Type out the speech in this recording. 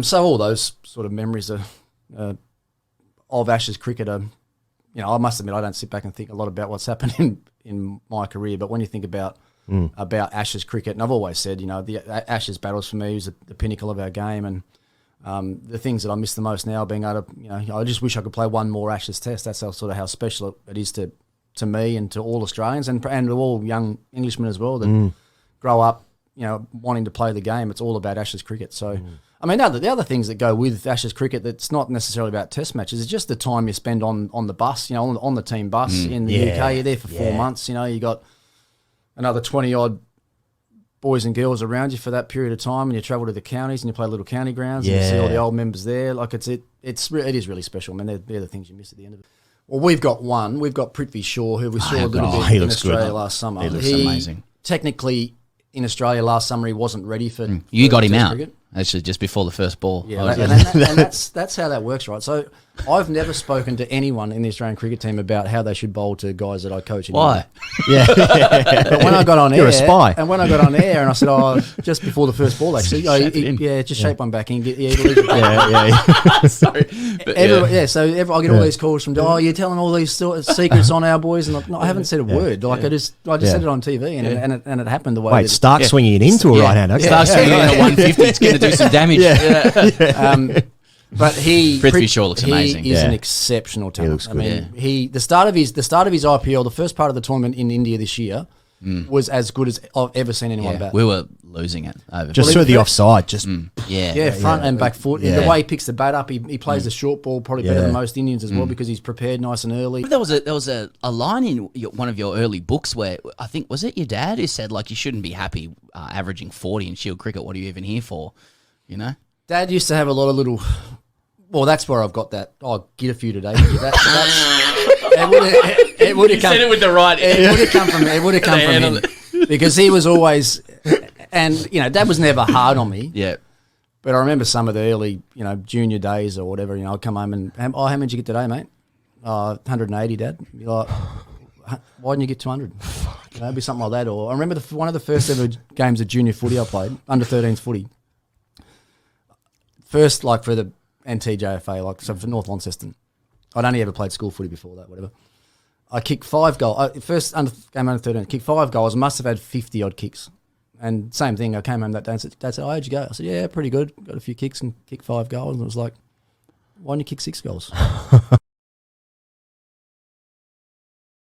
So all those sort of memories of Ashes cricket are, I must admit I don't sit back and think a lot about what's happened in my career, but when you think about Ashes cricket, and I've always said, the Ashes battles for me is the pinnacle of our game, and the things that I miss the most now being able to, I just wish I could play one more Ashes test. That's how special it is to me and to all Australians and to all young Englishmen as well that grow up, wanting to play the game. It's all about Ashes cricket. So, I mean, the other things that go with Ashes cricket that's not necessarily about test matches is just the time you spend on the bus, on the team bus in the UK. You're there for 4 months. You got another 20-odd boys and girls around you for that period of time, and you travel to the counties and you play little county grounds and you see all the old members there. Like it is really special. I mean, they're the things you miss at the end of it. Well, we've got one. We've got Prithvi Shaw, who we saw a little bit in Australia last summer. He looks amazing. Technically, in Australia last summer, he wasn't ready for. You got him out. Cricket. Actually, just before the first ball. Yeah, and that's how that works, right? So I've never spoken to anyone in the Australian cricket team about how they should bowl to guys that I coach. Why? But when I got on You're a spy. And when I got on air and I said, just before the first ball, actually, just shape one back in. Sorry. So I get all these calls from, you're telling all these secrets on our boys, and I haven't said a word. Like I just said it on TV, and it happened the way. Wait, Stark swinging it into a right hand. Okay. Stark swinging in at 150. It's going to do some damage. But Prithvi Shaw looks amazing. He is an exceptional talent. He looks good. I mean, the start of his IPL, the first part of the tournament in India this year, was as good as I've ever seen anyone bat. We were losing it over. Just through the offside, just front and back foot. The way he picks the bat up, he plays the short ball probably better than most Indians as well because he's prepared nice and early. But there was a line in one of your early books where I think was it your dad who said like you shouldn't be happy averaging 40 in Shield cricket. What are you even here for? Dad used to have a lot of little. Well, that's where I've got that. I'll get a few today. It would have come. Said it with the right. It would have come from. It would have come from him because he was always, and Dad was never hard on me. Yeah. But I remember some of the early, junior days or whatever. I'd come home and how many did you get today, mate? 180, Dad. Be like, why didn't you get 200? It'd be something like that. Or I remember one of the first ever games of junior footy I played, under 13s footy. First, like for the NTJFA, so for North Launceston. I'd only ever played school footy before that, whatever. I kicked 5 goals. First game under 13, kicked 5 goals, must have had 50 odd kicks. And same thing, I came home that day and said, Dad said, how'd you go? I said, yeah, pretty good. Got a few kicks and kicked 5 goals. And it was like, why didn't you kick 6 goals?